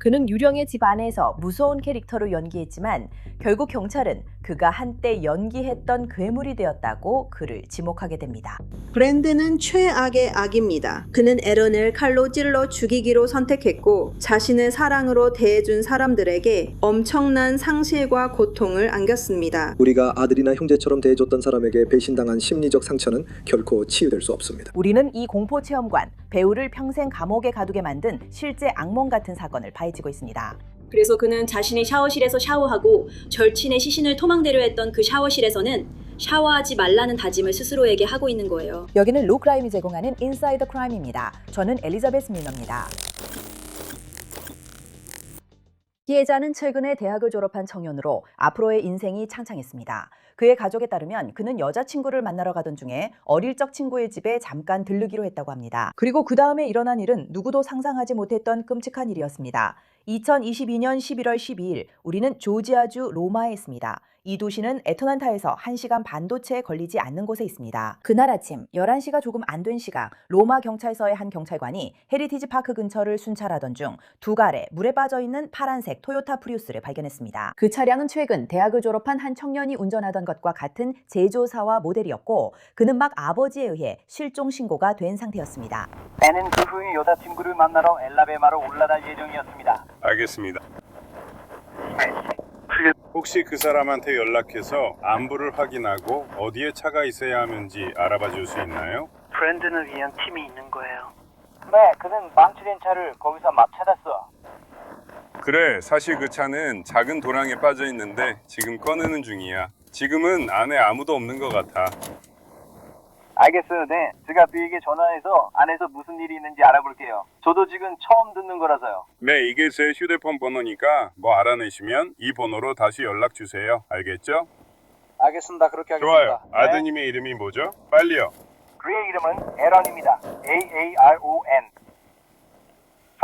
그는 유령의 집 안에서 무서운 캐릭터로 연기했지만 결국 경찰은 그가 한때 연기했던 괴물이 되었다고 그를 지목하게 됩니다. 브랜드는 최악의 악입니다. 그는 에런을 칼로 찔러 죽이기로 선택했고 자신의 사랑으로 대해준 사람들에게 엄청난 상실과 고통을 안겼습니다. 우리가 아들이나 형제처럼 대해줬던 사람에게 배신당한 심리적 상처는 결코 치유될 수 없습니다. 우리는 이 공포체험관, 배우를 평생 감옥에 가두게 만든 실제 악몽 같은 사건을 파헤치고 있습니다. 그래서 그는 자신의 샤워실에서 샤워하고 절친의 시신을 토막내려 했던 그 샤워실에서는 샤워하지 말라는 다짐을 스스로에게 하고 있는 거예요. 여기는 로크라임이 제공하는 인사이더 크라임입니다. 저는 엘리자베스 밀러입니다. 피해자는 최근에 대학을 졸업한 청년으로 앞으로의 인생이 창창했습니다. 그의 가족에 따르면 그는 여자친구를 만나러 가던 중에 어릴 적 친구의 집에 잠깐 들르기로 했다고 합니다. 그리고 그 다음에 일어난 일은 누구도 상상하지 못했던 끔찍한 일이었습니다. 2022년 11월 12일 우리는 조지아주 로마에 있습니다. 이 도시는 애틀랜타에서 1시간 반도체 걸리지 않는 곳에 있습니다. 그날 아침 11시가 조금 안 된 시각 로마 경찰서의 한 경찰관이 헤리티지 파크 근처를 순찰하던 중 두 갈에 물에 빠져있는 파란색 토요타 프리우스를 발견했습니다. 그 차량은 최근 대학을 졸업한 한 청년이 운전하던 것과 같은 제조사와 모델이었고 그는 막 아버지에 의해 실종 신고가 된 상태였습니다. 배는 그 후에 여자친구를 만나러 엘라베마로 올라갈 예정이었습니다. 알겠습니다. 혹시 그 사람한테 연락해서 안부를 확인하고 어디에 차가 있어야 하는지 알아봐 줄 수 있나요? 브랜든을 위한 팀이 있는 거예요. 네, 그는 망치된 차를 거기서 막 찾았어. 그래, 사실 그 차는 작은 도랑에 빠져 있는데 지금 꺼내는 중이야. 지금은 안에 아무도 없는 것 같아. 알겠어요, 네. 제가 그에게 전화해서 안에서 무슨 일이 있는지 알아볼게요. 저도 지금 처음 듣는 거라서요. 네, 이게 제 휴대폰 번호니까 뭐 알아내시면 이 번호로 다시 연락 주세요. 알겠죠? 알겠습니다. 그렇게 하겠습니다. 좋아요. 아드님의 이름이 뭐죠? 빨리요. 그의 이름은 에런입니다. A-A-R-O-N.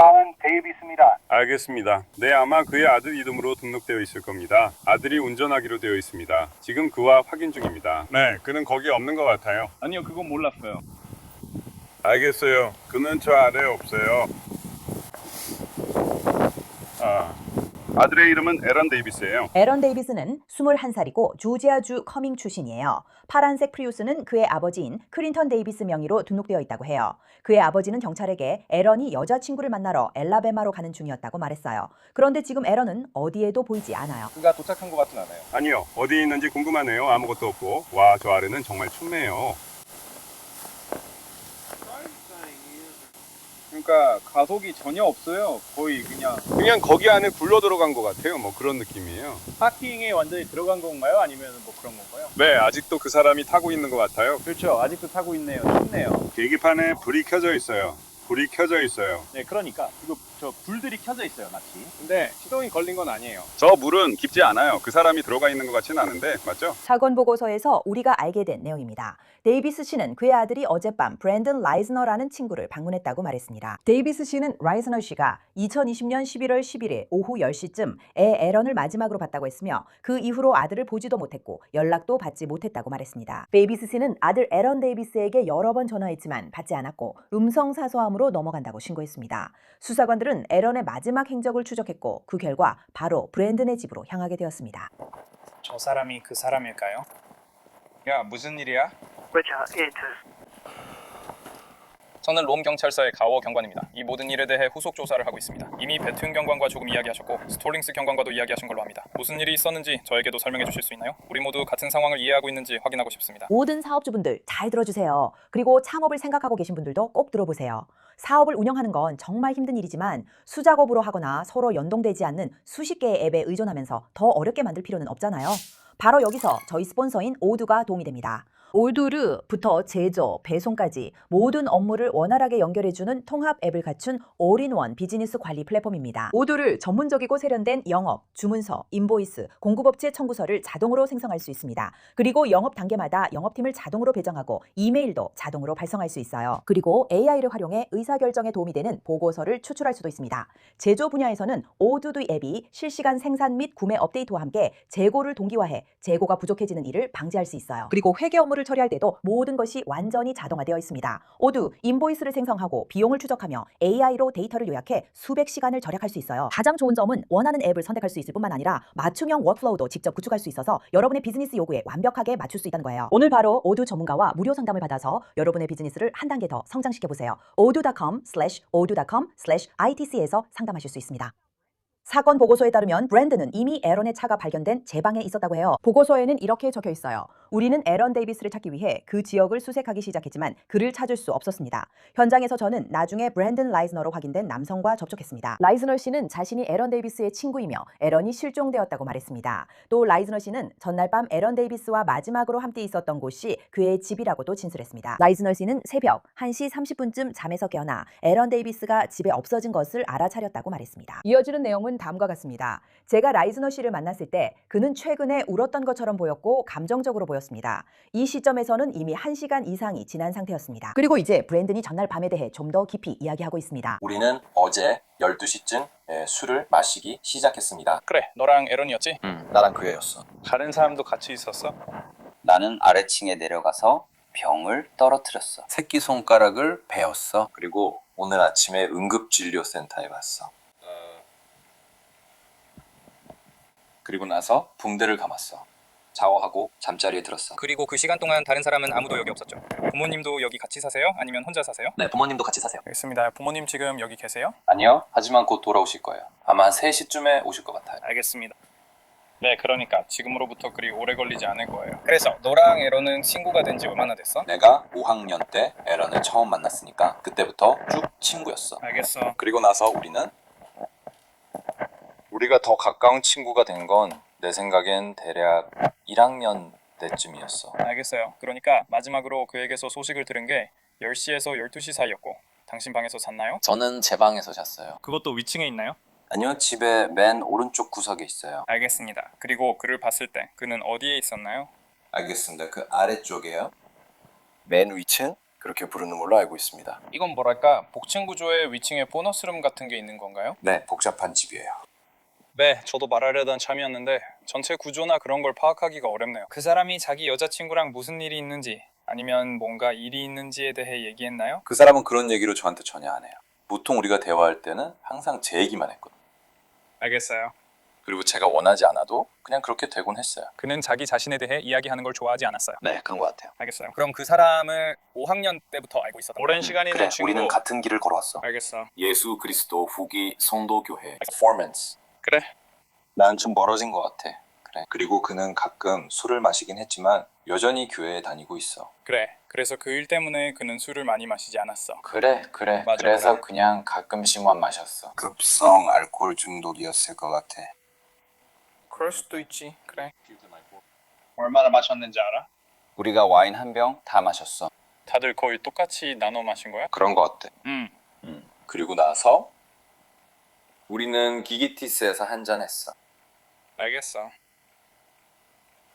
샤운 데이비스입니다. 알겠습니다. 네, 아마 그의 아들 이름으로 등록되어 있을 겁니다. 아들이 운전하기로 되어 있습니다. 지금 그와 확인 중입니다. 네, 그는 거기 없는 것 같아요. 아니요, 그건 몰랐어요. 알겠어요. 그는 저 아래에 없어요. 아들의 이름은 에런 데이비스예요. 에런 데이비스는 21살이고 조지아주 커밍 출신이에요. 파란색 프리우스는 그의 아버지인 크린턴 데이비스 명의로 등록되어 있다고 해요. 그의 아버지는 경찰에게 에런이 여자친구를 만나러 엘라베마로 가는 중이었다고 말했어요. 그런데 지금 에런은 어디에도 보이지 않아요. 그가 도착한 것 같진 않아요. 아니요, 어디 있는지 궁금하네요. 아무것도 없고. 와, 저 아래는 정말 춥네요. 그러니까 가속이 전혀 없어요. 거의 그냥 거기 안에 굴러 들어간 것 같아요. 뭐 그런 느낌이에요. 파킹에 완전히 들어간 건가요? 아니면 뭐 그런 건가요? 네, 아직도 그 사람이 타고 있는 것 같아요. 그렇죠. 아직도 타고 있네요. 춥네요. 계기판에 불이 켜져 있어요. 불이 켜져 있어요. 네, 그러니까 이거 저 불들이 켜져 있어요, 마치. 근데 시동이 걸린 건 아니에요. 저 물은 깊지 않아요. 그 사람이 들어가 있는 것 같지는 않은데, 맞죠? 사건 보고서에서 우리가 알게 된 내용입니다. 데이비스 씨는 그의 아들이 어젯밤 브랜든 라이즈너라는 친구를 방문했다고 말했습니다. 데이비스 씨는 라이즈너 씨가 2020년 11월 11일 오후 10시쯤 애 에런을 마지막으로 봤다고 했으며 그 이후로 아들을 보지도 못했고 연락도 받지 못했다고 말했습니다. 데이비스 씨는 아들 에런 데이비스에게 여러 번 전화했지만 받지 않았고 음성 사서함으로 넘어간다고 신고했습니다. 수사관들은 에런의 마지막 행적을 추적했고 그 결과 바로 브랜든의 집으로 향하게 되었습니다. 저 사람이 그 사람일까요? 야, 무슨 일이야? 저는 롬 경찰서의 가워 경관입니다. 이 모든 일에 대해 후속 조사를 하고 있습니다. 이미 베튼 경관과 조금 이야기하셨고 스톨링스 경관과도 이야기하신 걸로 압니다. 무슨 일이 있었는지 저에게도 설명해 주실 수 있나요? 우리 모두 같은 상황을 이해하고 있는지 확인하고 싶습니다. 모든 사업주분들 잘 들어주세요. 그리고 창업을 생각하고 계신 분들도 꼭 들어보세요. 사업을 운영하는 건 정말 힘든 일이지만 수작업으로 하거나 서로 연동되지 않는 수십 개의 앱에 의존하면서 더 어렵게 만들 필요는 없잖아요. 바로 여기서 저희 스폰서인 오두가 도움이 됩니다. 올두르부터 제조, 배송까지 모든 업무를 원활하게 연결해주는 통합 앱을 갖춘 올인원 비즈니스 관리 플랫폼입니다. 오두를 전문적이고 세련된 영업, 주문서, 인보이스, 공급업체 청구서를 자동으로 생성할 수 있습니다. 그리고 영업 단계마다 영업팀을 자동으로 배정하고 이메일도 자동으로 발송할 수 있어요. 그리고 AI를 활용해 의사결정에 도움이 되는 보고서를 추출할 수도 있습니다. 제조 분야에서는 오두두 앱이 실시간 생산 및 구매 업데이트와 함께 재고를 동기화해 재고가 부족해지는 일을 방지할 수 있어요. 그리고 회계 업무를 업무를 처리할 때도 모든 것이 완전히 자동화되어 있습니다. 오두 인보이스를 생성하고 비용을 추적하며 AI로 데이터를 요약해 수백 시간을 절약할 수 있어요. 가장 좋은 점은 원하는 앱을 선택할 수 있을 뿐만 아니라 맞춤형 워크플로우도 직접 구축할 수 있어서 여러분의 비즈니스 요구에 완벽하게 맞출 수 있다는 거예요. 오늘 바로 오두 전문가와 무료 상담을 받아서 여러분의 비즈니스를 한 단계 더 성장시켜보세요. odoo.com/itc에서 상담하실 수 있습니다. 사건 보고서에 따르면 브랜드는 이미 에런의 차가 발견된 제 방에 있었다고 해요. 보고서에는 이렇게 적혀 있어요. 우리는 에런 데이비스를 찾기 위해 그 지역을 수색하기 시작했지만 그를 찾을 수 없었습니다. 현장에서 저는 나중에 브랜든 라이즈너로 확인된 남성과 접촉했습니다. 라이즈너 씨는 자신이 에런 데이비스의 친구이며 에런이 실종되었다고 말했습니다. 또 라이즈너 씨는 전날 밤 에런 데이비스와 마지막으로 함께 있었던 곳이 그의 집이라고도 진술했습니다. 라이즈너 씨는 새벽 1시 30분쯤 잠에서 깨어나 에런 데이비스가 집에 없어진 것을 알아차렸다고 말했습니다. 이어지는 내용은 다음과 같습니다. 제가 라이즈너 씨를 만났을 때 그는 최근에 울었던 것처럼 보였고 감정적으로 보였습니다. 이 시점에서는 이미 1시간 이상이 지난 상태였습니다. 그리고 이제 브랜든이 전날 밤에 대해 좀 더 깊이 이야기하고 있습니다. 우리는 어제 12시쯤 술을 마시기 시작했습니다. 그래, 너랑 에런이었지? 나랑 그 애였어. 다른 사람도 같이 있었어? 나는 아래층에 내려가서 병을 떨어뜨렸어. 새끼손가락을 베었어. 그리고 오늘 아침에 응급진료센터에 갔어. 그리고 나서 붕대를 감았어. 샤워하고 잠자리에 들었어. 그리고 그 시간 동안 다른 사람은 아무도 여기 없었죠? 부모님도 여기 같이 사세요? 아니면 혼자 사세요? 네, 부모님도 같이 사세요. 알겠습니다. 부모님 지금 여기 계세요? 아니요. 하지만 곧 돌아오실 거예요. 아마 한 3시쯤에 오실 것 같아요. 알겠습니다. 네, 그러니까 지금으로부터 그리 오래 걸리지 않을 거예요. 그래서 너랑 에런은 친구가 된 지 얼마나 됐어? 내가 5학년 때 에런을 처음 만났으니까 그때부터 쭉 친구였어. 알겠어. 그리고 나서 우리가 더 가까운 친구가 된 건 내 생각엔 대략 1학년 때쯤이었어. 알겠어요. 그러니까 마지막으로 그에게서 소식을 들은 게 10시에서 12시 사이였고 당신 방에서 잤나요? 저는 제 방에서 잤어요. 그것도 위층에 있나요? 아니요, 집에 맨 오른쪽 구석에 있어요. 알겠습니다. 그리고 그를 봤을 때 그는 어디에 있었나요? 알겠습니다. 그 아래쪽에요. 맨 위층? 그렇게 부르는 걸로 알고 있습니다. 이건 뭐랄까 복층 구조에 위층에 보너스룸 같은 게 있는 건가요? 네, 복잡한 집이에요. 네, 저도 말하려던 참이었는데 전체 구조나 그런 걸 파악하기가 어렵네요. 그 사람이 자기 여자친구랑 무슨 일이 있는지 아니면 뭔가 일이 있는지에 대해 얘기했나요? 그 사람은 그런 얘기로 저한테 전혀 안 해요. 보통 우리가 대화할 때는 항상 제 얘기만 했거든요. 알겠어요. 그리고 제가 원하지 않아도 그냥 그렇게 되곤 했어요. 그는 자기 자신에 대해 이야기하는 걸 좋아하지 않았어요. 네, 그런 것 같아요. 알겠어요. 그럼 그 사람을 5학년 때부터 알고 있었던 오랜 시간이나 그래, 친구. 우리는 같은 길을 걸어왔어. 알겠어. 예수 그리스도 후기 성도교회 퍼포먼스. 그래. 난 좀 멀어진 것 같아. 그래. 그리고 그는 가끔 술을 마시긴 했지만 여전히 교회에 다니고 있어. 그래. 그래서 그 일 때문에 그는 술을 많이 마시지 않았어. 그래. 맞아, 그래서 그래. 그냥 가끔씩만 마셨어. 급성 알코올 중독이었을 것 같아. 그럴 수도 있지. 그래. 얼마나 마셨는지 알아? 우리가 와인 한 병 다 마셨어. 다들 거의 똑같이 나눠 마신 거야? 그런 것 같아. 그리고 나서 우리는 기기티스에서 한잔 했어. 알겠어.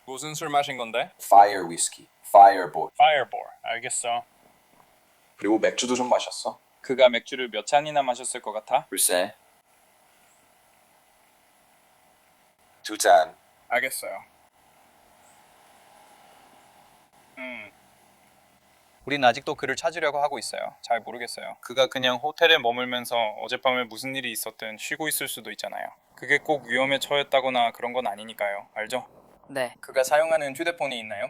무슨 술 마신 건데? Fire whiskey, Fireball. Fireball. 알겠어. 그리고 맥주도 좀 마셨어. 그가 맥주를 몇 잔이나 마셨을 것 같아? 글쎄. 2잔. 알겠어요. 우린 아직도 그를 찾으려고 하고 있어요. 잘 모르겠어요. 그가 그냥 호텔에 머물면서 어젯밤에 무슨 일이 있었든 쉬고 있을 수도 있잖아요. 그게 꼭 위험에 처했다거나 그런 건 아니니까요. 알죠? 네. 그가 사용하는 휴대폰이 있나요?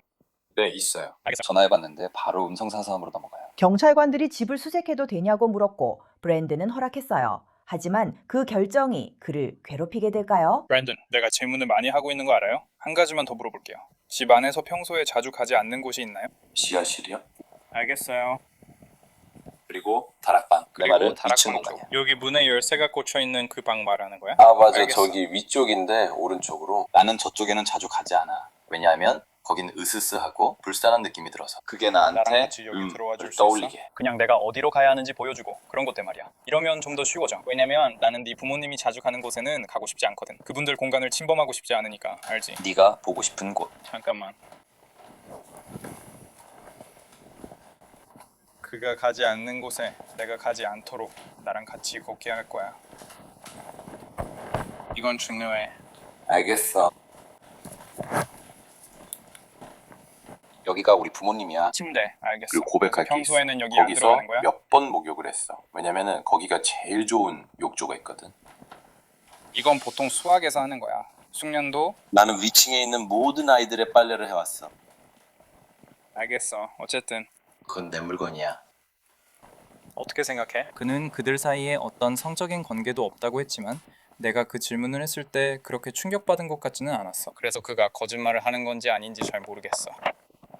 네, 있어요. 알겠어. 전화해봤는데 바로 음성사서함으로 넘어가요. 경찰관들이 집을 수색해도 되냐고 물었고 브랜든은 허락했어요. 하지만 그 결정이 그를 괴롭히게 될까요? 브랜든, 내가 질문을 많이 하고 있는 거 알아요? 한 가지만 더 물어볼게요. 집 안에서 평소에 자주 가지 않는 곳이 있나요? 지하실이요? 알겠어요. 그리고 다락방. 내 말은 2층 다락방 쪽. 공간이야. 여기 문에 열쇠가 꽂혀 있는 그 방 말하는 거야? 아, 맞아. 알겠어. 저기 위쪽인데 오른쪽으로. 나는 저쪽에는 자주 가지 않아. 왜냐하면 거긴 으스스하고 불쌍한 느낌이 들어서. 그게 나랑 나한테 같이 여기 들어와 줄 수 떠올리게. 있어? 그냥 내가 어디로 가야 하는지 보여주고 그런 것 때 말이야. 이러면 좀 더 쉬워져. 왜냐면 나는 네 부모님이 자주 가는 곳에는 가고 싶지 않거든. 그분들 공간을 침범하고 싶지 않으니까. 알지? 네가 보고 싶은 곳. 잠깐만. 그가 가지 않는 곳에 내가 가지 않도록 나랑 같이 걷게 할 거야. 이건 중요해. 알겠어. 여기 여기가 우리 부모님이야. 침대, 알겠어. 그리고 고백할 게 있어. 평소에는 여기 안 거기서 들어가는 거야? 몇 번 목욕을 했어. 왜냐면은 거기가 제일 좋은 욕조가 있거든. 이건 보통 수학에서 하는 거야. 숙련도? 나는 위층에 있는 모든 아이들의 빨래를 해왔어. 알겠어. 어쨌든 그건 내 물건이야. 어떻게 생각해? 그는 그들 사이에 어떤 성적인 관계도 없다고 했지만 내가 그 질문을 했을 때 그렇게 충격받은 것 같지는 않았어. 그래서 그가 거짓말을 하는 건지 아닌지 잘 모르겠어.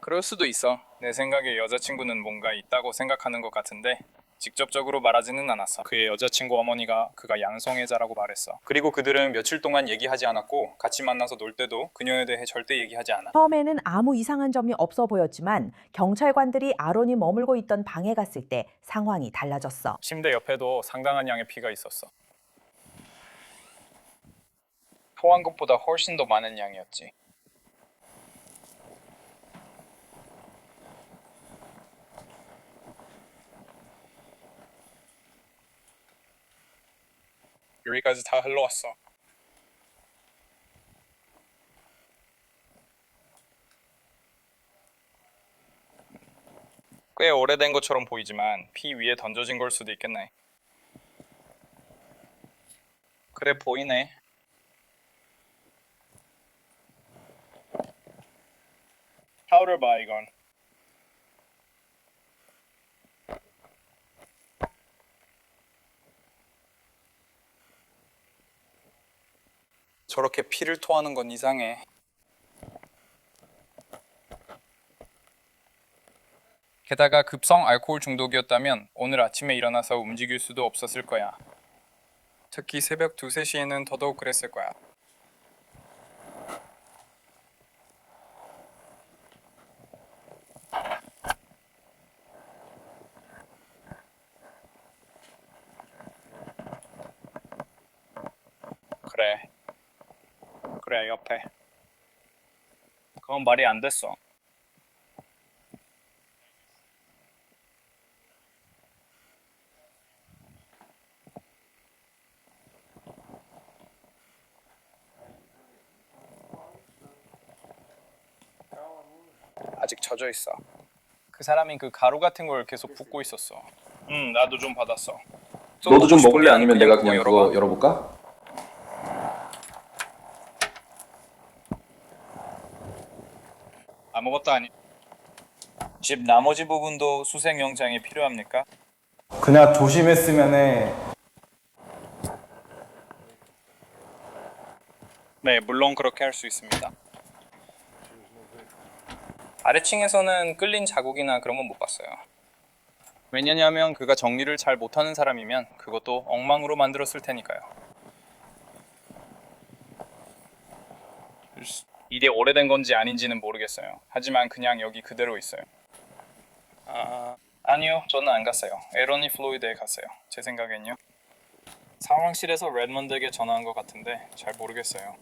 그럴 수도 있어. 내 생각에 여자친구는 뭔가 있다고 생각하는 것 같은데 직접적으로 말하지는 않았어. 그의 여자친구 어머니가 그가 양성애자라고 말했어. 그리고 그들은 며칠 동안 얘기하지 않았고 같이 만나서 놀 때도 그녀에 대해 절대 얘기하지 않아. 처음에는 아무 이상한 점이 없어 보였지만 경찰관들이 아론이 머물고 있던 방에 갔을 때 상황이 달라졌어. 침대 옆에도 상당한 양의 피가 있었어. 토한 것보다 훨씬 더 많은 양이었지. 여기까지 다 흘러왔어. 꽤 오래된 것처럼 보이지만 피 위에 던져진 걸 수도 있겠네. 그래 보이네. 파우더 봐 이건. 저렇게 피를 토하는 건 이상해. 게다가 급성 알코올 중독이었다면 오늘 아침에 일어나서 움직일 수도 없었을 거야. 특히 새벽 2, 3시에는 더더욱 그랬을 거야. 그래 옆에. 그건 말이 안 됐어. 아직 젖어 있어. 그 사람이 그 가루 같은 걸 계속 붓고 있었어. 나도 좀 받았어. 너도 좀 먹을래? 아니면 내가 그냥 열어봐. 그거 열어볼까? 아무것도 아니. 집 나머지 부분도 수색 영장이 필요합니까? 그냥 조심했으면 해. 네, 물론 그렇게 할 수 있습니다. 아래층에서는 끌린 자국이나 그런 건 못 봤어요. 왜냐냐면 그가 정리를 잘 못하는 사람이면 그것도 엉망으로 만들었을 테니까요. 이게 오래된 건지 아닌지는 모르겠어요. 하지만 그냥 여기 그대로 있어요. 아니요, 저는 안 갔어요. 에러니 플로이드에 갔어요. 제 생각엔요. 상황실에서 레드먼드에게 전화한 것 같은데 잘 모르겠어요.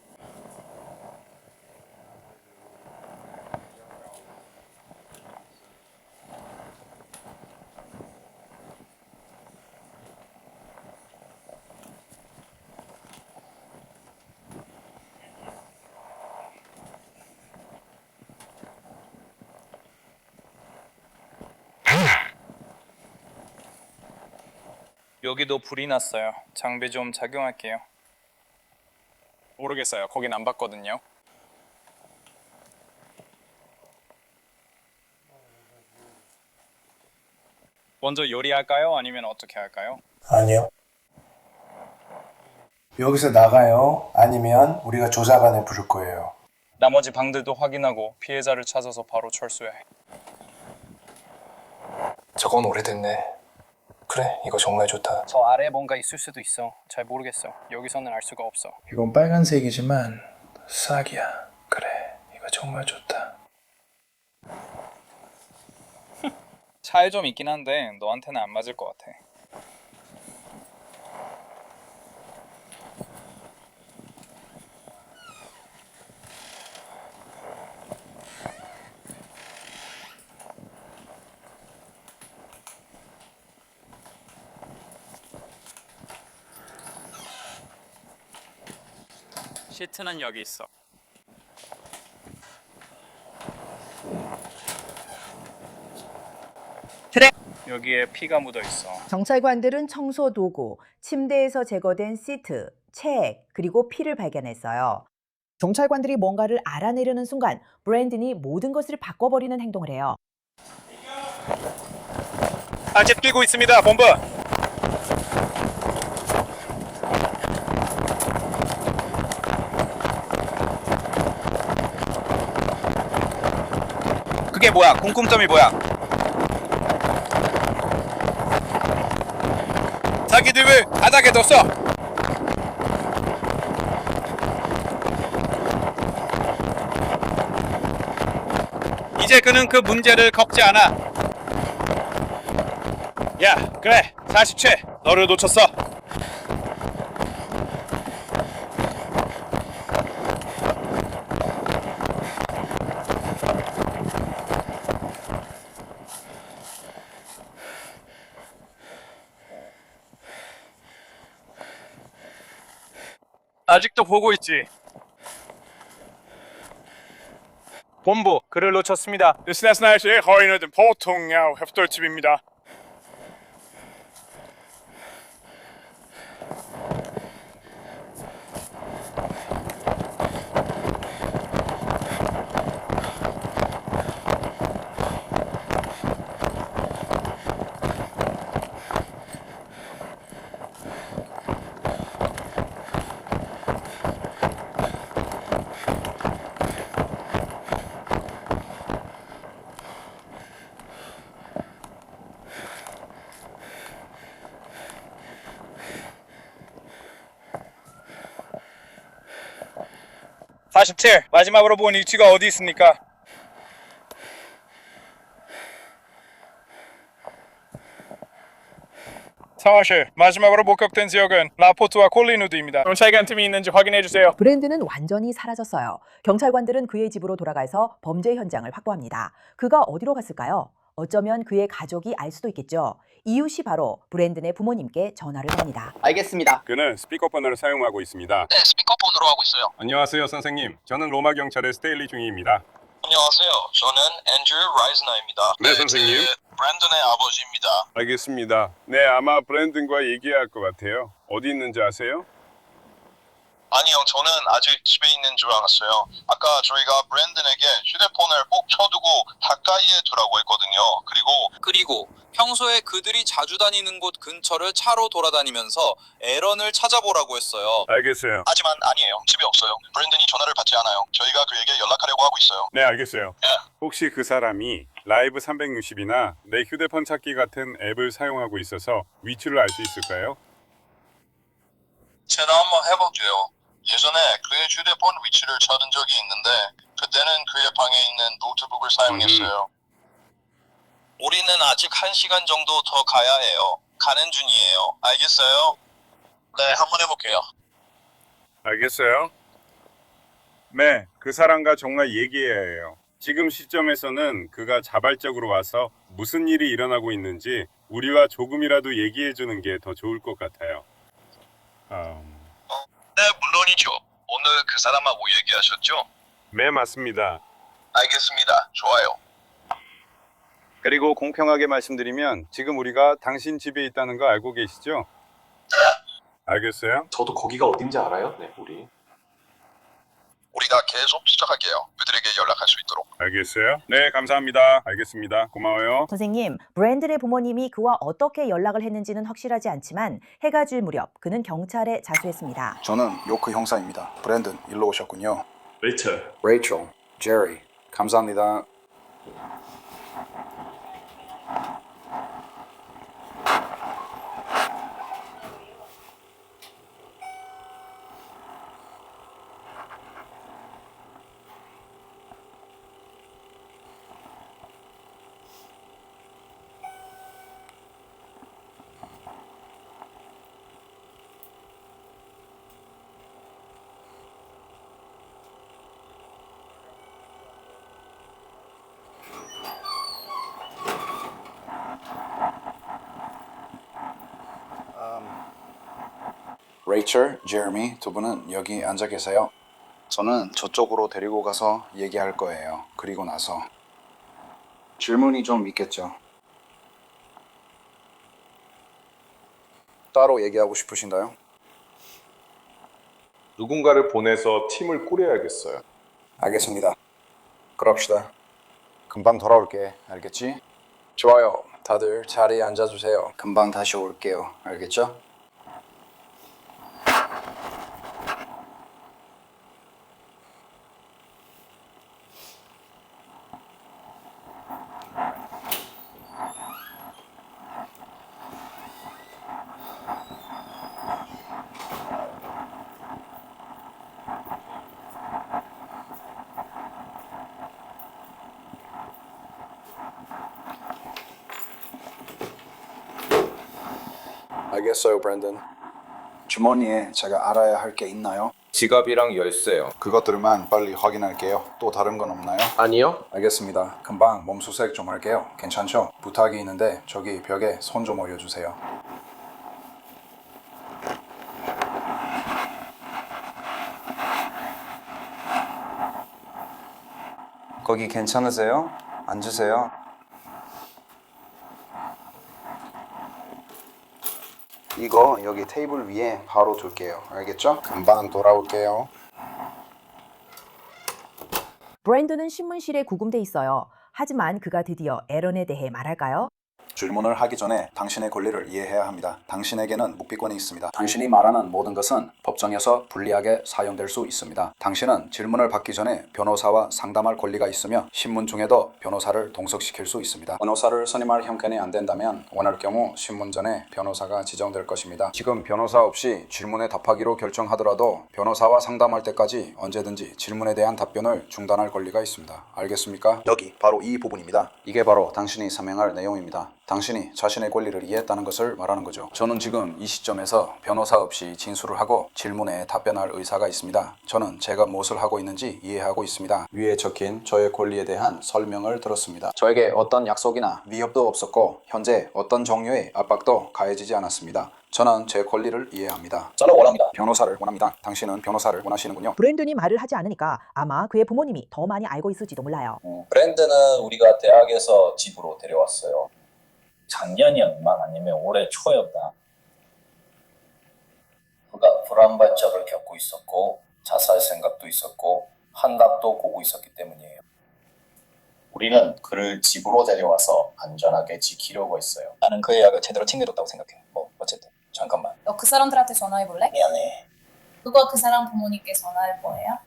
여기도 불이 났어요. 장비 좀 작용할게요. 모르겠어요. 거긴 안 봤거든요. 먼저 요리할까요? 아니면 어떻게 할까요? 아니요. 여기서 나가요. 아니면 우리가 조사관을 부를 거예요. 나머지 방들도 확인하고 피해자를 찾아서 바로 철수해. 저건 오래됐네. 그래, 이거 정말 좋다. 저 아래에 뭔가 있을 수도 있어. 잘 모르겠어. 여기서는 알 수가 없어. 이건 빨간색이지만 싹이야. 그래, 이거 정말 좋다. 차에 좀 있긴 한데 너한테는 안 맞을 것 같아. 시트는 여기 있어. 여기에 피가 묻어 있어. 경찰관들은 청소 도구, 침대에서 제거된 시트, 책, 그리고 피를 발견했어요. 경찰관들이 뭔가를 알아내려는 순간 브랜든이 모든 것을 바꿔버리는 행동을 해요. 아직 뛰고 있습니다, 본부. 그게 뭐야? 공통점이 뭐야? 자기들을 바닥에 뒀어. 이제 그는 그 문제를 겪지 않아. 야, 그래. 40채. 너를 놓쳤어. 아직도 보고 있지. 본부, 그를 놓쳤습니다. 스나스나시의 거인은 보통 햅돌집입니다. 마지막으로 본 위치가 어디 있습니까? 사실 마지막으로 목격된 지역은 라포트와 콜리누드입니다. 경찰관 팀이 있는지 확인해 주세요. 브랜든은 완전히 사라졌어요. 경찰관들은 그의 집으로 돌아가서 범죄 현장을 확보합니다. 그가 어디로 갔을까요? 어쩌면 그의 가족이 알 수도 있겠죠. 이웃이 바로 브랜든의 부모님께 전화를 합니다. 알겠습니다. 그는 스피커폰을 사용하고 있습니다. 네, 스피커폰으로 하고 있어요. 안녕하세요, 선생님. 저는 로마 경찰의 스테일리 중위입니다. 안녕하세요. 저는 앤드류 라이즈너입니다. 네, 선생님. 브랜든의 아버지입니다. 알겠습니다. 네, 아마 브랜든과 얘기해야 할 것 같아요. 어디 있는지 아세요? 아니요, 저는 아직 집에 있는 줄 알았어요. 아까 저희가 브랜든에게 휴대폰을 꼭 쳐두고 가까이에 두라고 했거든요. 그리고 평소에 그들이 자주 다니는 곳 근처를 차로 돌아다니면서 에런을 찾아보라고 했어요. 알겠어요. 하지만 아니에요. 집에 없어요. 브랜든이 전화를 받지 않아요. 저희가 그에게 연락하려고 하고 있어요. 네, 알겠어요. 혹시 그 사람이 라이브 360이나 내 휴대폰 찾기 같은 앱을 사용하고 있어서 위치를 알 수 있을까요? 제가 한번 해볼게요. 예전에 그의 휴대폰 위치를 찾은 적이 있는데 그때는 그의 방에 있는 노트북을 사용했어요. 우리는 아직 1시간 정도 더 가야 해요. 가는 중이에요. 알겠어요? 네, 한번 해볼게요. 알겠어요. 네, 그 사람과 정말 얘기해야 해요. 지금 시점에서는 그가 자발적으로 와서 무슨 일이 일어나고 있는지 우리와 조금이라도 얘기해 주는 게 더 좋을 것 같아요. 네, 물론이죠. 오늘 그 사람하고 얘기하셨죠? 네, 맞습니다. 알겠습니다. 좋아요. 그리고 공평하게 말씀드리면 지금 우리가 당신 집에 있다는 거 알고 계시죠? 알겠어요? 저도 거기가 어딘지 알아요? 네, 우리가 계속 수정할게요. 그들에게 연락할 수 있도록. 알겠어요? 네, 감사합니다. 알겠습니다. 고마워요. 선생님, 브랜든의 부모님이 그와 어떻게 연락을 했는지는 확실하지 않지만 해가 질 무렵 그는 경찰에 자수했습니다. 저는 요크 형사입니다. 브랜든 일로 오셨군요. 레이첼. 레이첼, 제리, 감사합니다. 레이첼, 제레미 두 분은 여기 앉아 계세요. 저는 저쪽으로 데리고 가서 얘기할 거예요. 그리고 나서 질문이 좀 있겠죠. 따로 얘기하고 싶으신가요? 누군가를 보내서 팀을 꾸려야겠어요. 알겠습니다. 그럽시다. 금방 돌아올게. 알겠지? 좋아요. 다들 자리에 앉아주세요. 금방 다시 올게요. 알겠죠? 알겠어요, 브랜든. 주머니에 제가 알아야 할 게 있나요? 지갑이랑 열쇠요. 그것들만 빨리 확인할게요. 또 다른 건 없나요? 아니요. 알겠습니다. 금방 몸수색 좀 할게요. 괜찮죠? 부탁이 있는데 저기 벽에 손 좀 올려주세요. 거기 괜찮으세요? 앉으세요. 이거 여기 테이블 위에 바로 둘게요. 알겠죠? 금방 돌아올게요. 브랜든은 신문실에 구금돼 있어요. 하지만 그가 드디어 에런에 대해 말할까요? 질문을 하기 전에 당신의 권리를 이해해야 합니다. 당신에게는 묵비권이 있습니다. 당신이 말하는 모든 것은 법정에서 불리하게 사용될 수 있습니다. 당신은 질문을 받기 전에 변호사와 상담할 권리가 있으며 신문 중에도 변호사를 동석시킬 수 있습니다. 변호사를 선임할 형편이 안 된다면 원할 경우 신문 전에 변호사가 지정될 것입니다. 지금 변호사 없이 질문에 답하기로 결정하더라도 변호사와 상담할 때까지 언제든지 질문에 대한 답변을 중단할 권리가 있습니다. 알겠습니까? 여기 바로 이 부분입니다. 이게 바로 당신이 서명할 내용입니다. 당신이 자신의 권리를 이해했다는 것을 말하는 거죠. 저는 지금 이 시점에서 변호사 없이 진술을 하고 질문에 답변할 의사가 있습니다. 저는 제가 무엇을 하고 있는지 이해하고 있습니다. 위에 적힌 저의 권리에 대한 설명을 들었습니다. 저에게 어떤 약속이나 위협도 없었고 현재 어떤 종류의 압박도 가해지지 않았습니다. 저는 제 권리를 이해합니다. 저는 원합니다. 변호사를 원합니다. 당신은 변호사를 원하시는군요. 브랜든이 말을 하지 않으니까 아마 그의 부모님이 더 많이 알고 있을지도 몰라요. 브랜드는 우리가 대학에서 집으로 데려왔어요. 작년이었나 아니면 올해 초였다. 그가 불안발작을 겪고 있었고 자살 생각도 있었고 환각도 보고 있었기 때문이에요. 우리는 그를 집으로 데려와서 안전하게 지키려고 했어요. 나는 그의 약을 제대로 챙겨줬다고 생각해. 뭐 어쨌든 잠깐만. 너 그 사람들한테 전화해볼래? 미안해. 그거 그 사람 부모님께 전화할 거예요?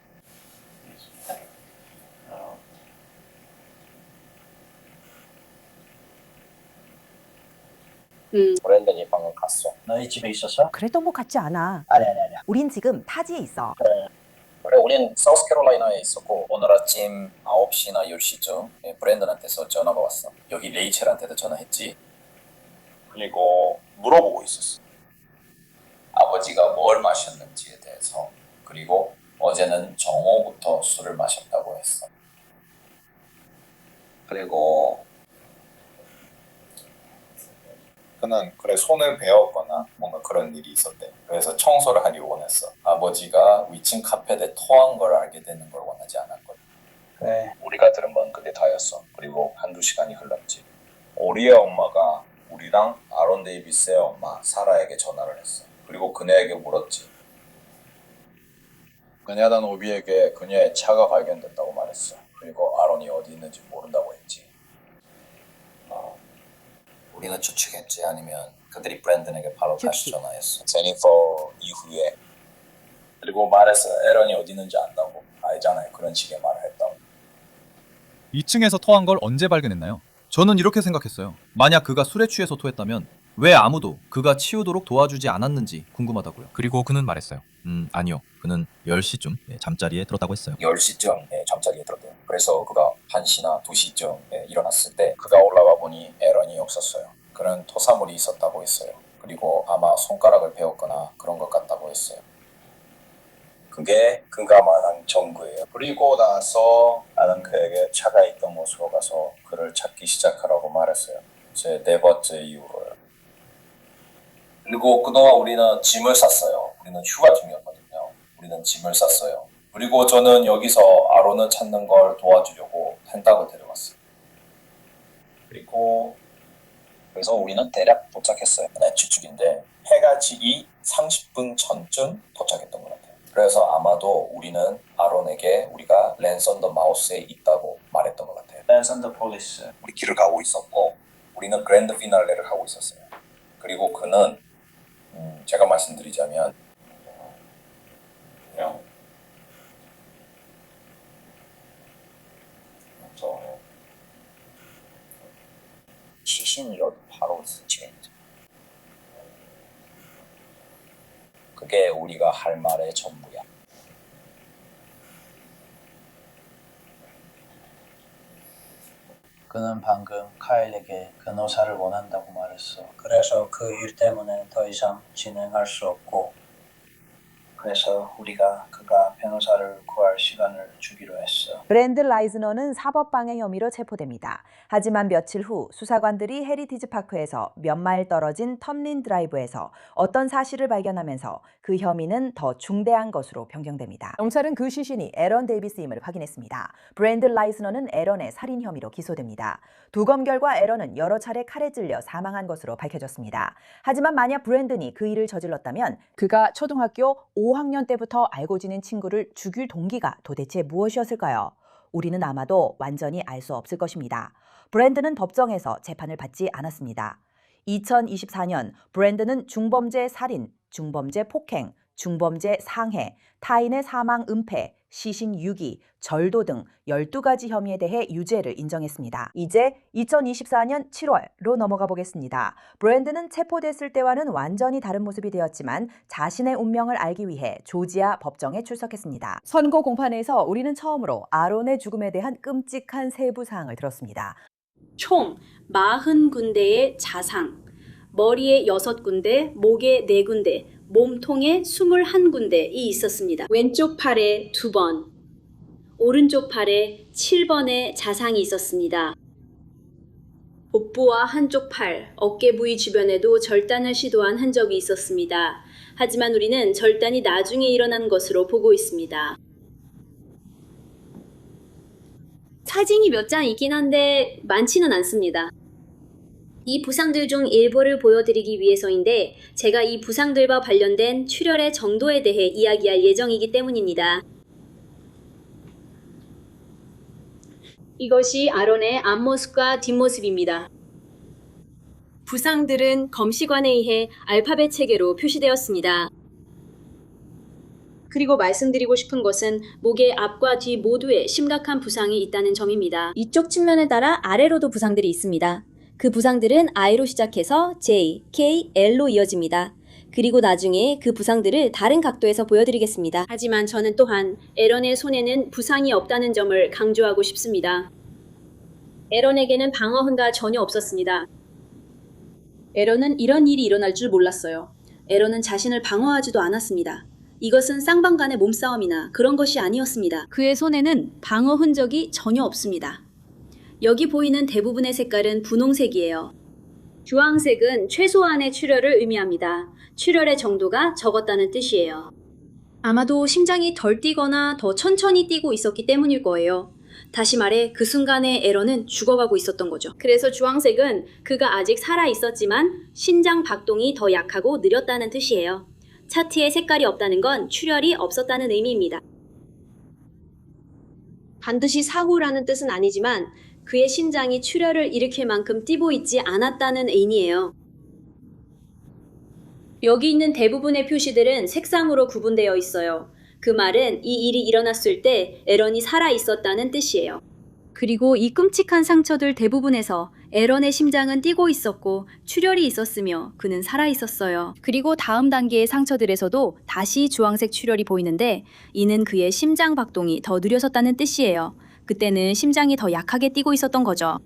브랜든이 방금 갔어. 너희 집에 있었어? 그랬던 것 같지 않아. 아니야. 우린 지금 타지에 있어. 그래, 우린 사우스캐롤라이나에 있었고 오늘 아침 9시나 10시쯤 브랜든한테서 전화가 왔어. 여기 레이첼한테도 전화했지. 그리고 물어보고 있었어. 아버지가 뭘 마셨는지에 대해서. 그리고 어제는 정오부터 술을 마셨다고 했어. 그리고 그는 그래 손을 베었거나 뭔가 그런 일이 있었대. 그래서 청소를 하기 원했어. 아버지가 위층 카펫에 토한 걸 알게 되는 걸 원하지 않았거든. 그래, 우리가 들은 건 그게 다였어. 그리고 한두 시간이 흘렀지. 오리의 엄마가 우리랑 아론 데이비스의 엄마 사라에게 전화를 했어. 그리고 그녀에게 물었지. 그녀는 오비에게 그녀의 차가 발견됐다고 말했어. 그리고 아론이 어디 있는지 모른다고 했지. 우리는 추측했지. 아니면 그들이 브랜든에게 바로 다시 전화했어. 제니퍼 이후에. 그리고 말했어. 에런이 어디 있는지 안다고. 알잖아요. 그런 식의 말을 했다고. 2층에서 토한 걸 언제 발견했나요? 저는 이렇게 생각했어요. 만약 그가 술에 취해서 토했다면 왜 아무도 그가 치우도록 도와주지 않았는지 궁금하다고요. 그리고 그는 말했어요. 아니요. 그는 10시쯤 잠자리에 들었다고 했어요. 10시쯤 잠자리에 들었대요. 그래서 그가 1시나 2시쯤 일어났을 때 그가 올라와 보니 에런이 없었어요. 그는 토사물이 있었다고 했어요. 그리고 아마 손가락을 베었거나 그런 것 같다고 했어요. 그게 그가 말한 전구예요. 그리고 나서 나는 그에게 차가 있던 곳으로 가서 그를 찾기 시작하라고 말했어요. 제 4번째 이후로요. 그리고 그동안 우리는 짐을 쌌어요. 우리는 휴가 중이었거든요. 우리는 짐을 쌌어요. 그리고 저는 여기서 아론을 찾는 걸 도와주려고 텐닥을 데려왔어요. 그래서 우리는 대략 도착했어요. 내 추측인데 해가 지기 30분 전쯤 도착했던 것 같아요. 그래서 아마도 우리는 아론에게 우리가 랜스 언더 마우스에 있다고 말했던 것 같아요. 랜스 언더 폴리스. 우리 길을 가고 있었고 우리는 그랜드 피날레를 하고 있었어요. 그리고 그는 제가 말씀드리자면 그냥 시신으로 바로 스치했죠. 그게 우리가 할 말의 전부야. 그는 방금 카일에게 변호사를 원한다고 말했어. 그래서 그 일 때문에 더 이상 진행할 수 없고 그래서 우리가 그가 변호사를 구할 시간을 주기로 했어. 브랜드 라이즈너는 사법방해 혐의로 체포됩니다. 하지만 며칠 후 수사관들이 헤리티지 파크에서 몇 마일 떨어진 텀린 드라이브에서 어떤 사실을 발견하면서 그 혐의는 더 중대한 것으로 변경됩니다. 경찰은 그 시신이 에런 데이비스임을 확인했습니다. 브랜드 라이즈너는 에런의 살인 혐의로 기소됩니다. 두 검 결과 에런은 여러 차례 칼에 찔려 사망한 것으로 밝혀졌습니다. 하지만 만약 브랜든이 그 일을 저질렀다면 그가 초등학교 5학년 때부터 알고 지낸 친구를 죽일 동기가 도대체 무엇이었을까요? 우리는 아마도 완전히 알 수 없을 것입니다. 브랜든은 법정에서 재판을 받지 않았습니다. 2024년 브랜든은 중범죄 살인, 중범죄 폭행, 중범죄 상해, 타인의 사망 은폐, 시신 유기, 절도 등 12가지 혐의에 대해 유죄를 인정했습니다. 이제 2024년 7월로 넘어가 보겠습니다. 브랜든은 체포됐을 때와는 완전히 다른 모습이 되었지만 자신의 운명을 알기 위해 조지아 법정에 출석했습니다. 선고 공판에서 우리는 처음으로 아론의 죽음에 대한 끔찍한 세부 사항을 들었습니다. 총 40군데의 자상, 머리에 6군데, 목에 4군데, 몸통에 21군데이 있었습니다. 왼쪽 팔에 2번, 오른쪽 팔에 7번의 자상이 있었습니다. 복부와 한쪽 팔, 어깨 부위 주변에도 절단을 시도한 흔적이 있었습니다. 하지만 우리는 절단이 나중에 일어난 것으로 보고 있습니다. 사진이 몇 장 있긴 한데 많지는 않습니다. 이 부상들 중 일부를 보여드리기 위해서인데 제가 이 부상들과 관련된 출혈의 정도에 대해 이야기할 예정이기 때문입니다. 이것이 아론의 앞모습과 뒷모습입니다. 부상들은 검시관에 의해 알파벳 체계로 표시되었습니다. 그리고 말씀드리고 싶은 것은 목의 앞과 뒤 모두에 심각한 부상이 있다는 점입니다. 이쪽 측면에 따라 아래로도 부상들이 있습니다. 그 부상들은 I로 시작해서 J, K, L로 이어집니다. 그리고 나중에 그 부상들을 다른 각도에서 보여드리겠습니다. 하지만 저는 또한 에런의 손에는 부상이 없다는 점을 강조하고 싶습니다. 에런에게는 방어 흔가 전혀 없었습니다. 에런은 이런 일이 일어날 줄 몰랐어요. 에런은 자신을 방어하지도 않았습니다. 이것은 쌍방 간의 몸싸움이나 그런 것이 아니었습니다. 그의 손에는 방어 흔적이 전혀 없습니다. 여기 보이는 대부분의 색깔은 분홍색이에요. 주황색은 최소한의 출혈을 의미합니다. 출혈의 정도가 적었다는 뜻이에요. 아마도 심장이 덜 뛰거나 더 천천히 뛰고 있었기 때문일 거예요. 다시 말해 그 순간에 에런은 죽어가고 있었던 거죠. 그래서 주황색은 그가 아직 살아 있었지만 심장 박동이 더 약하고 느렸다는 뜻이에요. 차트에 색깔이 없다는 건 출혈이 없었다는 의미입니다. 반드시 사고라는 뜻은 아니지만 그의 심장이 출혈을 일으킬 만큼 뛰고 있지 않았다는 의미예요. 여기 있는 대부분의 표시들은 색상으로 구분되어 있어요. 그 말은 이 일이 일어났을 때 에런이 살아 있었다는 뜻이에요. 그리고 이 끔찍한 상처들 대부분에서 에런의 심장은 뛰고 있었고 출혈이 있었으며 그는 살아 있었어요. 그리고 다음 단계의 상처들에서도 다시 주황색 출혈이 보이는데 이는 그의 심장 박동이 더 느려졌다는 뜻이에요. 그때는 심장이 더 약하게 뛰고 있었던 거죠.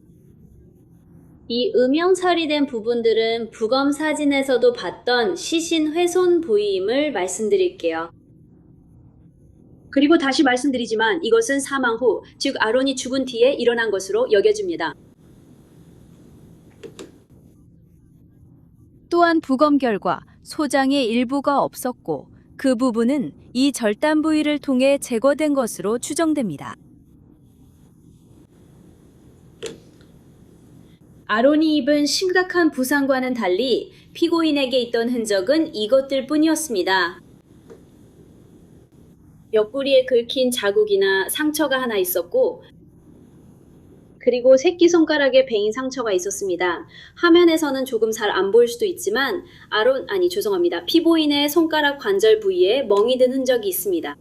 이 음영 처리된 부분들은 부검 사진에서도 봤던 시신 훼손 부위임을 말씀드릴게요. 그리고 다시 말씀드리지만 이것은 사망 후, 즉 아론이 죽은 뒤에 일어난 것으로 여겨집니다. 또한 부검 결과 소장의 일부가 없었고 그 부분은 이 절단 부위를 통해 제거된 것으로 추정됩니다. 아론이 입은 심각한 부상과는 달리 피고인에게 있던 흔적은 이것들 뿐이었습니다. 옆구리에 긁힌 자국이나 상처가 하나 있었고, 그리고 새끼손가락에 베인 상처가 있었습니다. 화면에서는 조금 잘 안 보일 수도 있지만 피고인의 손가락 관절 부위에 멍이 든 흔적이 있습니다.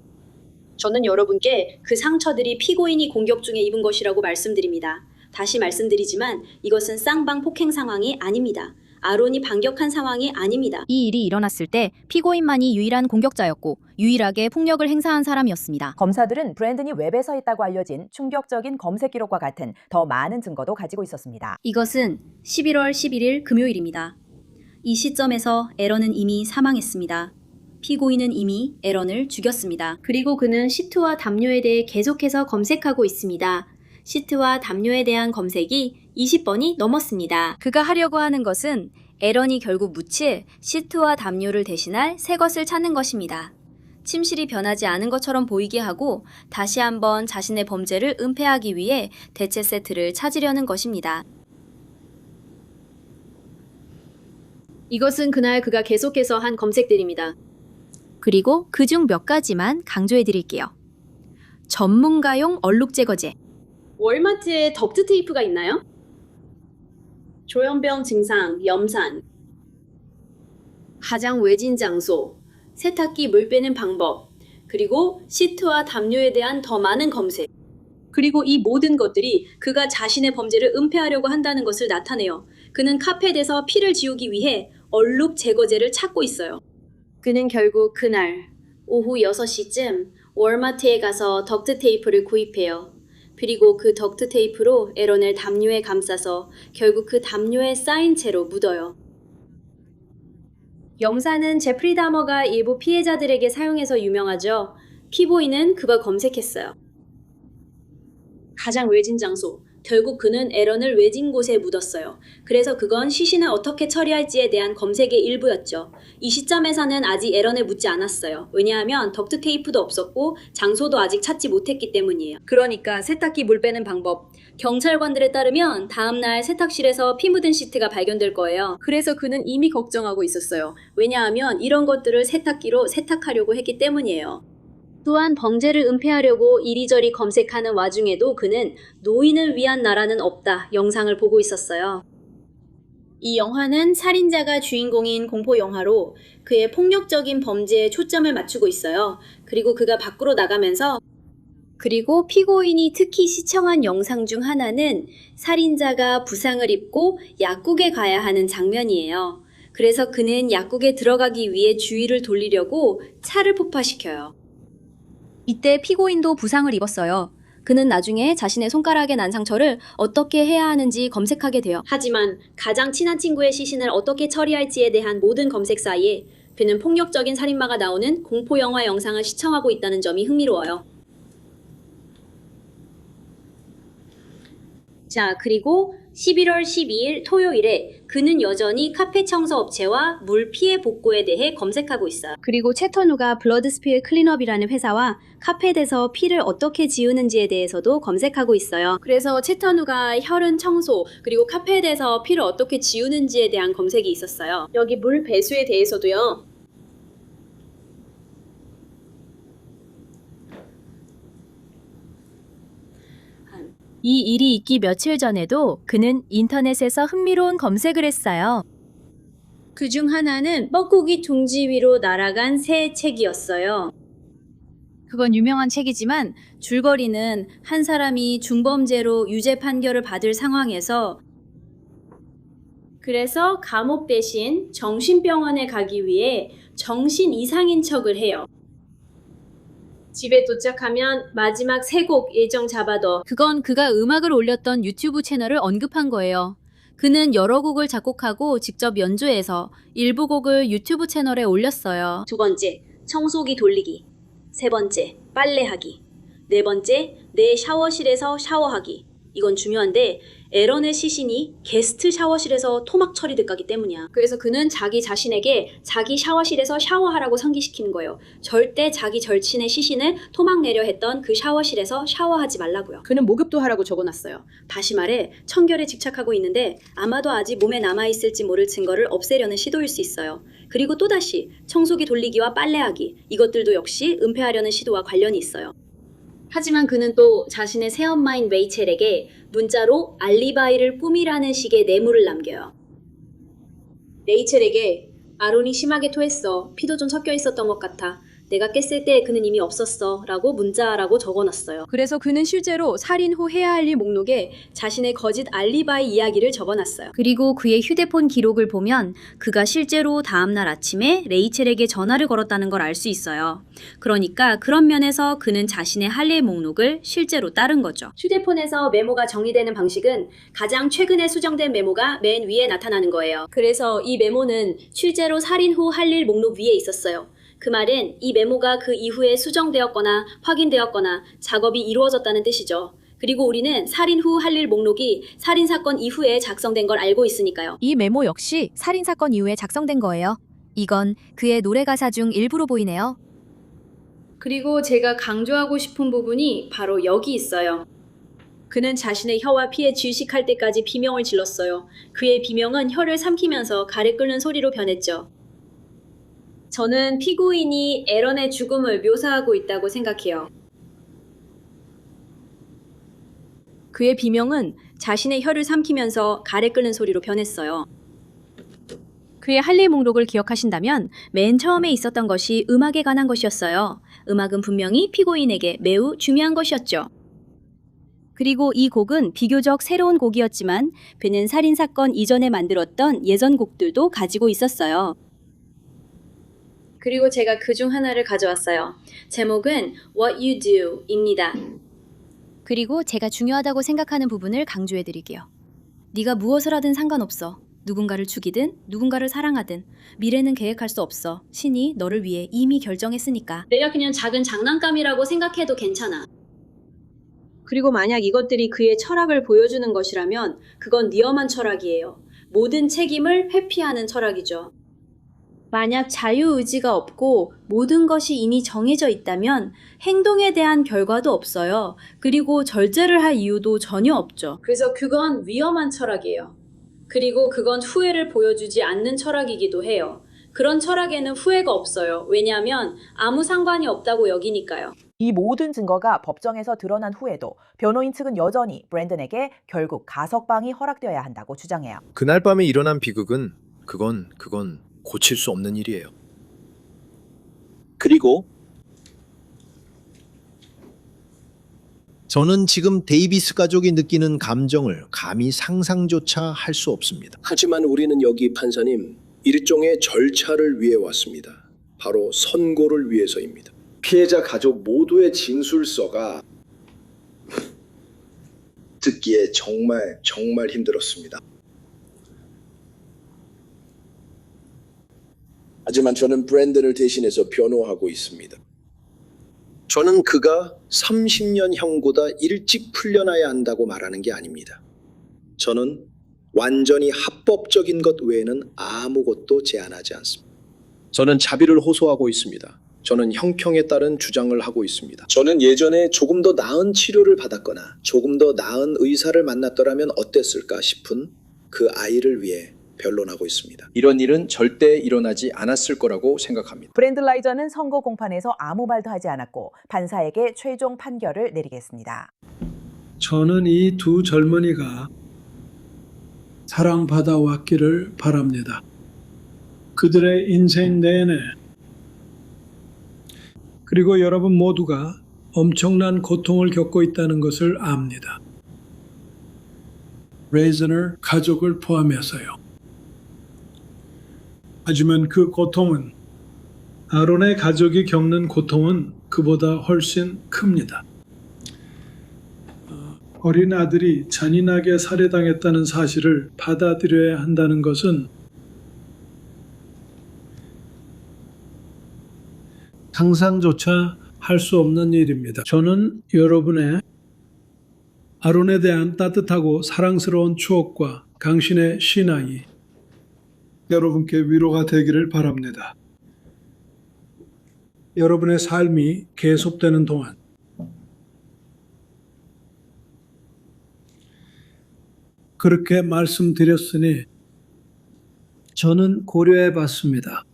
저는 여러분께 그 상처들이 피고인이 공격 중에 입은 것이라고 말씀드립니다. 다시 말씀드리지만 이것은 쌍방 폭행 상황이 아닙니다. 아론이 반격한 상황이 아닙니다. 이 일이 일어났을 때 피고인만이 유일한 공격자였고 유일하게 폭력을 행사한 사람이었습니다. 검사들은 브랜든이 웹에서 있다고 알려진 충격적인 검색 기록과 같은 더 많은 증거도 가지고 있었습니다. 이것은 11월 11일 금요일입니다. 이 시점에서 에런은 이미 사망했습니다. 피고인은 이미 에런을 죽였습니다. 그리고 그는 시트와 담요에 대해 계속해서 검색하고 있습니다. 시트와 담요에 대한 검색이 20번이 넘었습니다. 그가 하려고 하는 것은 에런이 결국 묻힐 시트와 담요를 대신할 새 것을 찾는 것입니다. 침실이 변하지 않은 것처럼 보이게 하고 다시 한번 자신의 범죄를 은폐하기 위해 대체 세트를 찾으려는 것입니다. 이것은 그날 그가 계속해서 한 검색들입니다. 그리고 그중 몇 가지만 강조해 드릴게요. 전문가용 얼룩 제거제. 월마트에 덕트 테이프가 있나요? 조현병 증상, 염산, 가장 외진 장소, 세탁기 물 빼는 방법, 그리고 시트와 담요에 대한 더 많은 검색. 그리고 이 모든 것들이 그가 자신의 범죄를 은폐하려고 한다는 것을 나타내요. 그는 카펫에서 피를 지우기 위해 얼룩 제거제를 찾고 있어요. 그는 결국 그날 오후 6시쯤 월마트에 가서 덕트 테이프를 구입해요. 그리고 그 덕트 테이프로 에런을 담요에 감싸서 결국 그 담요에 쌓인 채로 묻어요. 영사는 제프리 다머가 일부 피해자들에게 사용해서 유명하죠. 피고인은 그가 검색했어요. 가장 외진 장소. 결국 그는 에런을 외진 곳에 묻었어요. 그래서 그건 시신을 어떻게 처리할지에 대한 검색의 일부였죠. 이 시점에서는 아직 에런을 묻지 않았어요. 왜냐하면 덕트 테이프도 없었고 장소도 아직 찾지 못했기 때문이에요. 그러니까 세탁기 물 빼는 방법. 경찰관들에 따르면 다음날 세탁실에서 피 묻은 시트가 발견될 거예요. 그래서 그는 이미 걱정하고 있었어요. 왜냐하면 이런 것들을 세탁기로 세탁하려고 했기 때문이에요. 또한 범죄를 은폐하려고 이리저리 검색하는 와중에도 그는 노인을 위한 나라는 없다 영상을 보고 있었어요. 이 영화는 살인자가 주인공인 공포 영화로 그의 폭력적인 범죄에 초점을 맞추고 있어요. 그리고 그가 밖으로 나가면서 그리고 피고인이 특히 시청한 영상 중 하나는 살인자가 부상을 입고 약국에 가야 하는 장면이에요. 그래서 그는 약국에 들어가기 위해 주위를 돌리려고 차를 폭파시켜요. 이때 피고인도 부상을 입었어요. 그는 나중에 자신의 손가락에 난 상처를 어떻게 해야 하는지 검색하게 돼요. 하지만 가장 친한 친구의 시신을 어떻게 처리할지에 대한 모든 검색 사이에 그는 폭력적인 살인마가 나오는 공포영화 영상을 시청하고 있다는 점이 흥미로워요. 자, 그리고 11월 12일 토요일에 그는 여전히 카페 청소 업체와 물 피해 복구에 대해 검색하고 있어요. 그리고 채터누가 블러드스필 클린업이라는 회사와 카펫에서 피를 어떻게 지우는지에 대해서도 검색하고 있어요. 그래서 채터누가 혈흔 청소 그리고 카펫에서 피를 어떻게 지우는지에 대한 검색이 있었어요. 여기 물 배수에 대해서도요. 이 일이 있기 며칠 전에도 그는 인터넷에서 흥미로운 검색을 했어요. 그중 하나는 뻐꾸기 둥지 위로 날아간 새 책이었어요. 그건 유명한 책이지만 줄거리는 한 사람이 중범죄로 유죄 판결을 받을 상황에서 그래서 감옥 대신 정신병원에 가기 위해 정신 이상인 척을 해요. 집에 도착하면 마지막 3곡 일정 잡아둬. 그건 그가 음악을 올렸던 유튜브 채널을 언급한 거예요. 그는 여러 곡을 작곡하고 직접 연주해서 일부 곡을 유튜브 채널에 올렸어요. 2번째, 청소기 돌리기. 3번째, 빨래하기. 4번째, 내 샤워실에서 샤워하기. 이건 중요한데 에런의 시신이 게스트 샤워실에서 토막 처리돼 가기 때문이야. 그래서 그는 자기 자신에게 자기 샤워실에서 샤워하라고 상기시키는 거예요. 절대 자기 절친의 시신을 토막 내려 했던 그 샤워실에서 샤워하지 말라고요. 그는 목욕도 하라고 적어놨어요. 다시 말해 청결에 집착하고 있는데 아마도 아직 몸에 남아있을지 모를 증거를 없애려는 시도일 수 있어요. 그리고 또다시 청소기 돌리기와 빨래하기, 이것들도 역시 은폐하려는 시도와 관련이 있어요. 하지만 그는 또 자신의 새엄마인 레이첼에게 문자로 알리바이를 꾸미라는 식의 뇌물을 남겨요. 레이첼에게 아론이 심하게 토했어. 피도 좀 섞여 있었던 것 같아. 내가 깼을 때 그는 이미 없었어. 라고 문자라고 적어놨어요. 그래서 그는 실제로 살인 후 해야 할 일 목록에 자신의 거짓 알리바이 이야기를 적어놨어요. 그리고 그의 휴대폰 기록을 보면 그가 실제로 다음날 아침에 레이첼에게 전화를 걸었다는 걸 알 수 있어요. 그러니까 그런 면에서 그는 자신의 할 일 목록을 실제로 따른 거죠. 휴대폰에서 메모가 정리되는 방식은 가장 최근에 수정된 메모가 맨 위에 나타나는 거예요. 그래서 이 메모는 실제로 살인 후 할 일 목록 위에 있었어요. 그 말은 이 메모가 그 이후에 수정되었거나 확인되었거나 작업이 이루어졌다는 뜻이죠. 그리고 우리는 살인 후 할 일 목록이 살인사건 이후에 작성된 걸 알고 있으니까요. 이 메모 역시 살인사건 이후에 작성된 거예요. 이건 그의 노래 가사 중 일부로 보이네요. 그리고 제가 강조하고 싶은 부분이 바로 여기 있어요. 그는 자신의 혀와 피에 질식할 때까지 비명을 질렀어요. 그의 비명은 혀를 삼키면서 가래 끓는 소리로 변했죠. 저는 피고인이 에런의 죽음을 묘사하고 있다고 생각해요. 그의 비명은 자신의 혀를 삼키면서 가래 끓는 소리로 변했어요. 그의 할 일 목록을 기억하신다면 맨 처음에 있었던 것이 음악에 관한 것이었어요. 음악은 분명히 피고인에게 매우 중요한 것이었죠. 그리고 이 곡은 비교적 새로운 곡이었지만 그는 살인사건 이전에 만들었던 예전 곡들도 가지고 있었어요. 그리고 제가 그 중 하나를 가져왔어요. 제목은 What You Do입니다. 그리고 제가 중요하다고 생각하는 부분을 강조해드릴게요. 네가 무엇을 하든 상관없어. 누군가를 죽이든 누군가를 사랑하든 미래는 계획할 수 없어. 신이 너를 위해 이미 결정했으니까. 내가 그냥 작은 장난감이라고 생각해도 괜찮아. 그리고 만약 이것들이 그의 철학을 보여주는 것이라면 그건 위험한 철학이에요. 모든 책임을 회피하는 철학이죠. 만약 자유의지가 없고 모든 것이 이미 정해져 있다면 행동에 대한 결과도 없어요. 그리고 절제를 할 이유도 전혀 없죠. 그래서 그건 위험한 철학이에요. 그리고 그건 후회를 보여주지 않는 철학이기도 해요. 그런 철학에는 후회가 없어요. 왜냐하면 아무 상관이 없다고 여기니까요. 이 모든 증거가 법정에서 드러난 후에도 변호인 측은 여전히 브랜든에게 결국 가석방이 허락되어야 한다고 주장해요. 그날 밤에 일어난 비극은 그건 고칠 수 없는 일이에요. 그리고 저는 지금 데이비스 가족이 느끼는 감정을 감히 상상조차 할 수 없습니다. 하지만 우리는 여기 판사님, 일종의 절차를 위해 왔습니다. 바로 선고를 위해서입니다. 피해자 가족 모두의 진술서가 듣기에 정말 힘들었습니다. 하지만 저는 브랜든을 대신해서 변호하고 있습니다. 저는 그가 30년 형보다 일찍 풀려나야 한다고 말하는 게 아닙니다. 저는 완전히 합법적인 것 외에는 아무것도 제안하지 않습니다. 저는 자비를 호소하고 있습니다. 저는 형평에 따른 주장을 하고 있습니다. 저는 예전에 조금 더 나은 치료를 받았거나 조금 더 나은 의사를 만났더라면 어땠을까 싶은 그 아이를 위해 변론하고 있습니다. 이런 일은 절대 일어나지 않았을 거라고 생각합니다. 브랜든 라이저는 선고 공판에서 아무 말도 하지 않았고 판사에게 최종 판결을 내리겠습니다. 저는 이 두 젊은이가 사랑받아 왔기를 바랍니다. 그들의 인생 내내 그리고 여러분 모두가 엄청난 고통을 겪고 있다는 것을 압니다. 레이저너 가족을 포함해서요. 하지만 그 고통은 아론의 가족이 겪는 고통은 그보다 훨씬 큽니다. 어린 아들이 잔인하게 살해당했다는 사실을 받아들여야 한다는 것은 상상조차 할 수 없는 일입니다. 저는 여러분의 아론에 대한 따뜻하고 사랑스러운 추억과 당신의 신앙이 여러분께 위로가 되기를 바랍니다. 여러분의 삶이 계속되는 동안 그렇게 말씀드렸으니 저는 고려해 봤습니다.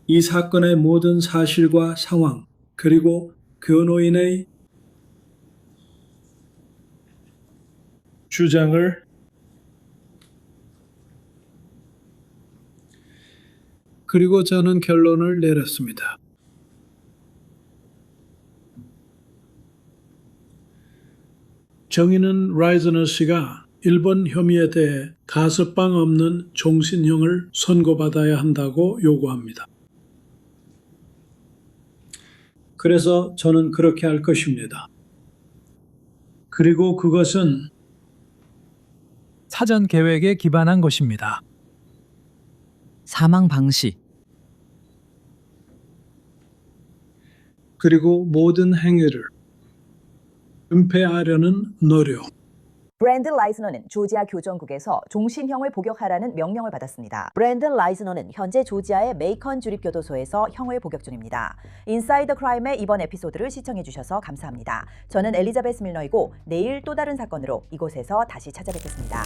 이 사건의 모든 사실과 상황, 그리고 변호인의 주장을 그리고 저는 결론을 내렸습니다. 정의는 라이즈너 씨가 1번 혐의에 대해 가석방 없는 종신형을 선고받아야 한다고 요구합니다. 그래서 저는 그렇게 할 것입니다. 그리고 그것은 사전 계획에 기반한 것입니다. 사망 방시, 그리고 모든 행위를 은폐하려는 노력. 브랜든 라이즈너는 조지아 교정국에서 종신형을 복역하라는 명령을 받았습니다. 브랜든 라이즈너는 현재 조지아의 메이컨 주립교도소에서 형을 복역 중입니다. 인사이더 크라임의 이번 에피소드를 시청해주셔서 감사합니다. 저는 엘리자베스 밀러이고 내일 또 다른 사건으로 이곳에서 다시 찾아뵙겠습니다.